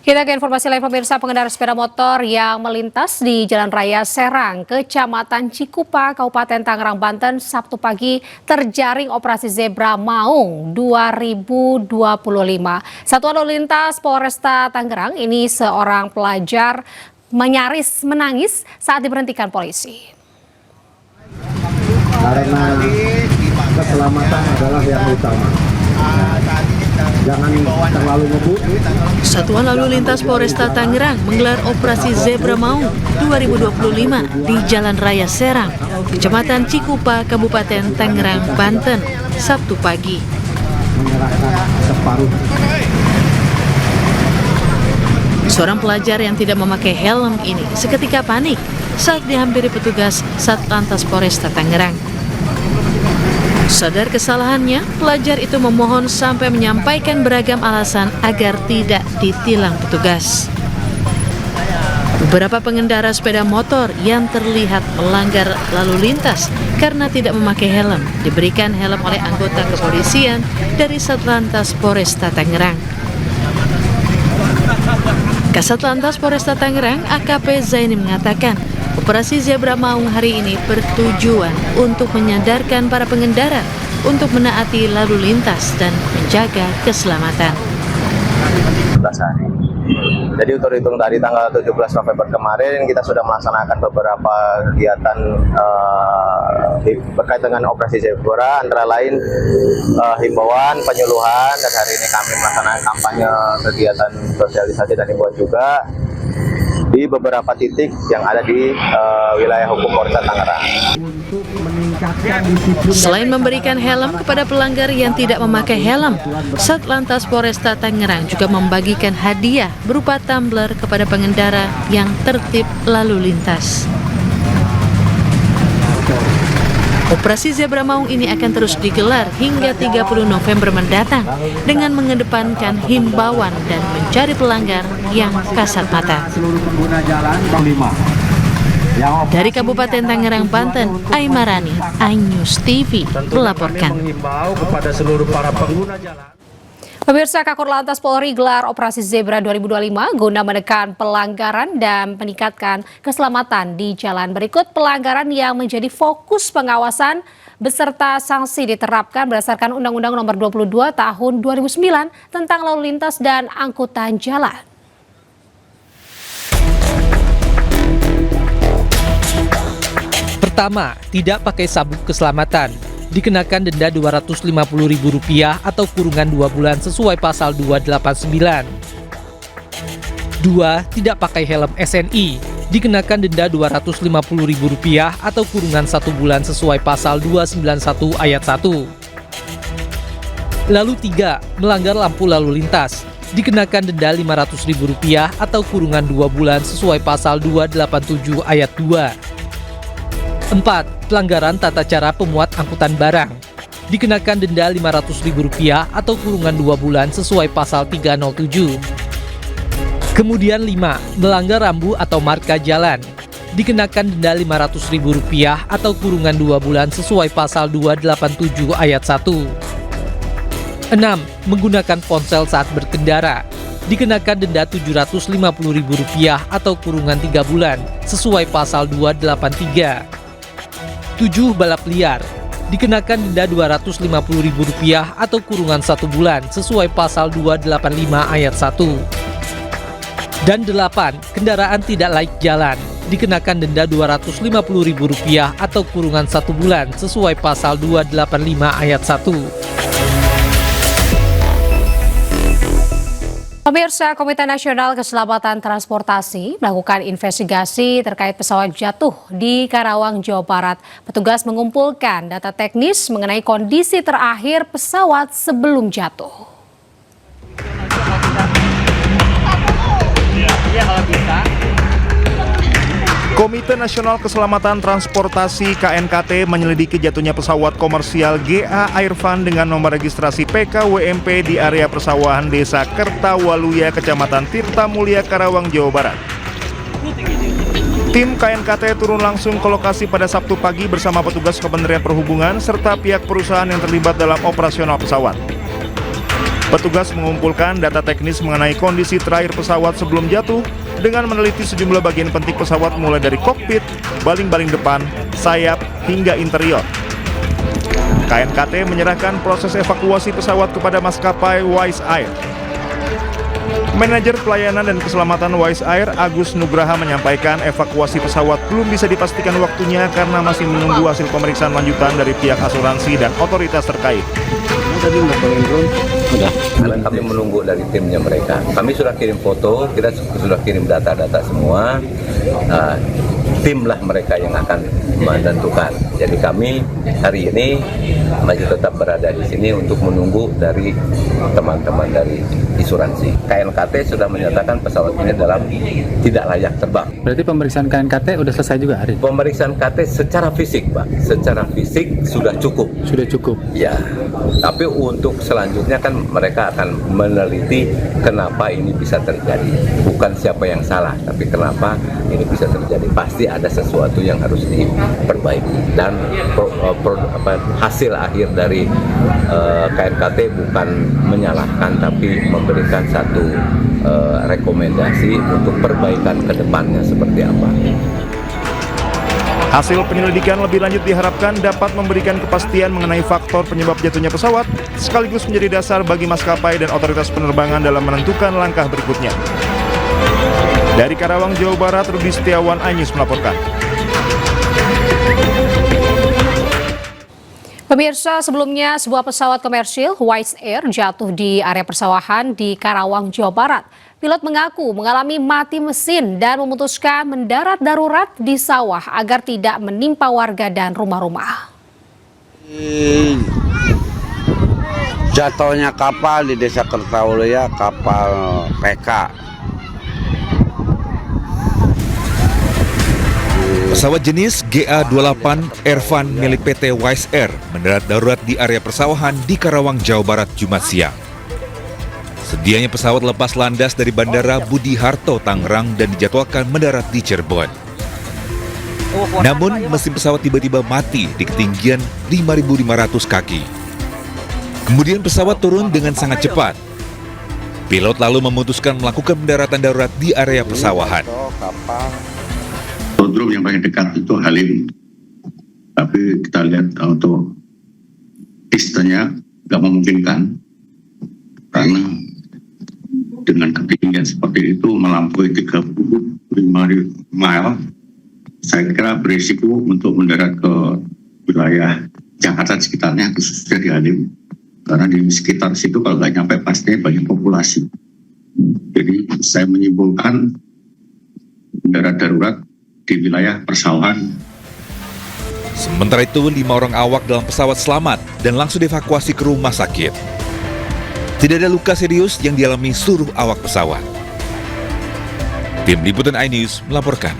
Kita ke informasi lain pemirsa, pengendara sepeda motor yang melintas di Jalan Raya Serang, Kecamatan Cikupa, Kabupaten Tangerang, Banten, Sabtu pagi terjaring operasi Zebra Maung 2025. Satuan Lalu Lintas Polresta Tangerang ini seorang pelajar menyaris menangis saat diberhentikan polisi. Karena keselamatan adalah yang utama. Jangan terlalu ngebut. Satuan Lalu Lintas Polresta Tangerang menggelar operasi Zebra Maung 2025 di Jalan Raya Serang, Kecamatan Cikupa, Kabupaten Tangerang, Banten, Sabtu pagi. Menyerahkan separuh. Seorang pelajar yang tidak memakai helm ini seketika panik saat dihampiri petugas Satlantas Polresta Tangerang. Sadar kesalahannya, pelajar itu memohon sampai menyampaikan beragam alasan agar tidak ditilang petugas. Beberapa pengendara sepeda motor yang terlihat melanggar lalu lintas karena tidak memakai helm diberikan helm oleh anggota kepolisian dari Satlantas Polresta Tangerang. Kasat Lantas Polresta Tangerang AKP Zaini mengatakan, operasi Zebra Maung hari ini bertujuan untuk menyadarkan para pengendara untuk menaati lalu lintas dan menjaga keselamatan. Jadi terhitung dari tanggal 17 November kemarin kita sudah melaksanakan beberapa kegiatan berkait dengan operasi Zebra, antara lain himbauan, penyuluhan, dan hari ini kami melaksanakan kampanye kegiatan sosialisasi dan himbauan juga di beberapa titik yang ada di wilayah hukum Polresta Tangerang. Selain memberikan helm kepada pelanggar yang tidak memakai helm, Satlantas Polresta Tangerang juga membagikan hadiah berupa tumbler kepada pengendara yang tertib lalu lintas. Operasi Zebra Maung ini akan terus digelar hingga 30 November mendatang dengan mengedepankan himbauan dan mencari pelanggar yang kasat mata. Dari Kabupaten Tangerang, Banten, Aimarani, iNews TV melaporkan. Pemirsa, Kakor Lantas Polri gelar operasi Zebra 2025 guna menekan pelanggaran dan meningkatkan keselamatan di jalan. Berikut pelanggaran yang menjadi fokus pengawasan beserta sanksi diterapkan berdasarkan Undang-Undang Nomor 22 Tahun 2009 tentang lalu lintas dan angkutan jalan. Pertama, tidak pakai sabuk keselamatan. Dikenakan denda Rp250.000 atau kurungan 2 bulan sesuai pasal 289. 2. Tidak pakai helm SNI. Dikenakan denda Rp250.000 atau kurungan 1 bulan sesuai pasal 291 ayat 1. Lalu 3. Melanggar lampu lalu lintas. Dikenakan denda Rp500.000 atau kurungan 2 bulan sesuai pasal 287 ayat 2. 4. Pelanggaran tata cara pemuat angkutan barang. Dikenakan denda Rp500.000 atau kurungan 2 bulan sesuai pasal 307. Kemudian 5. Melanggar rambu atau marka jalan. Dikenakan denda Rp500.000 atau kurungan 2 bulan sesuai pasal 287 ayat 1. 6. Menggunakan ponsel saat berkendara. Dikenakan denda Rp750.000 atau kurungan 3 bulan sesuai pasal 283. 7. Balap liar. Dikenakan denda Rp250.000 atau kurungan 1 bulan sesuai pasal 285 ayat 1. Dan 8. Kendaraan tidak laik jalan. Dikenakan denda Rp250.000 atau kurungan 1 bulan sesuai pasal 285 ayat 1. Pemirsa, Komite Nasional Keselamatan Transportasi melakukan investigasi terkait pesawat jatuh di Karawang, Jawa Barat. Petugas mengumpulkan data teknis mengenai kondisi terakhir pesawat sebelum jatuh. Komite Nasional Keselamatan Transportasi KNKT menyelidiki jatuhnya pesawat komersial GA Airfan dengan nomor registrasi PKWMP di area persawahan Desa Kertawaluya, Kecamatan Tirtamulya, Karawang, Jawa Barat. Tim KNKT turun langsung ke lokasi pada Sabtu pagi bersama petugas Kementerian Perhubungan serta pihak perusahaan yang terlibat dalam operasional pesawat. Petugas mengumpulkan data teknis mengenai kondisi terakhir pesawat sebelum jatuh dengan meneliti sejumlah bagian penting pesawat mulai dari kokpit, baling-baling depan, sayap, hingga interior. KNKT menyerahkan proses evakuasi pesawat kepada maskapai Wise Air. Manajer Pelayanan dan Keselamatan Wise Air, Agus Nugraha, menyampaikan evakuasi pesawat belum bisa dipastikan waktunya karena masih menunggu hasil pemeriksaan lanjutan dari pihak asuransi dan otoritas terkait. Karena kami menunggu dari timnya mereka. Kami sudah kirim foto, kita sudah kirim data-data semua. Timlah mereka yang akan menentukan. Jadi kami hari ini masih tetap berada di sini untuk menunggu dari teman-teman dari asuransi. KNKT sudah menyatakan pesawat ini dalam tidak layak terbang. Berarti pemeriksaan KNKT udah selesai juga hari? Pemeriksaan KT secara fisik, Pak. Secara fisik sudah cukup. Sudah cukup? Ya, tapi untuk selanjutnya kan mereka akan meneliti kenapa ini bisa terjadi. Bukan siapa yang salah, tapi kenapa ini bisa terjadi. Pasti ada sesuatu yang harus diperbaiki. Dan hasil akhir dari KNKT bukan menyalahkan, tapi memberikan satu rekomendasi untuk perbaikan ke depannya seperti apa. Hasil penyelidikan lebih lanjut diharapkan dapat memberikan kepastian mengenai faktor penyebab jatuhnya pesawat, sekaligus menjadi dasar bagi maskapai dan otoritas penerbangan dalam menentukan langkah berikutnya. Dari Karawang, Jawa Barat, Rudi Setiawan, iNews melaporkan. Pemirsa, sebelumnya sebuah pesawat komersil Wise Air jatuh di area persawahan di Karawang, Jawa Barat. Pilot mengaku mengalami mati mesin dan memutuskan mendarat darurat di sawah agar tidak menimpa warga dan rumah-rumah. Jatuhnya kapal di Desa Kertaulia, kapal PK. Pesawat jenis GA-28 Airfan milik PT Wise Air mendarat darurat di area persawahan di Karawang, Jawa Barat, Jumat siang. Sedianya pesawat lepas landas dari Bandara Budi Harto, Tangerang dan dijadwalkan mendarat di Cirebon. Namun, mesin pesawat tiba-tiba mati di ketinggian 5.500 kaki. Kemudian pesawat turun dengan sangat cepat. Pilot lalu memutuskan melakukan pendaratan darurat di area persawahan. Aerodrom yang paling dekat itu Halim, tapi kita lihat untuk pistanya nggak memungkinkan karena dengan ketinggian seperti itu melampaui 35 mile, saya kira berisiko untuk mendarat ke wilayah Jakarta sekitarnya, khususnya di Halim, karena di sekitar situ kalau nggak nyampe pastinya banyak populasi. Jadi saya menyimpulkan mendarat darurat di wilayah persawahan. Sementara itu, 5 orang awak dalam pesawat selamat dan langsung dievakuasi ke rumah sakit. Tidak ada luka serius yang dialami seluruh awak pesawat. Tim Liputan iNews melaporkan.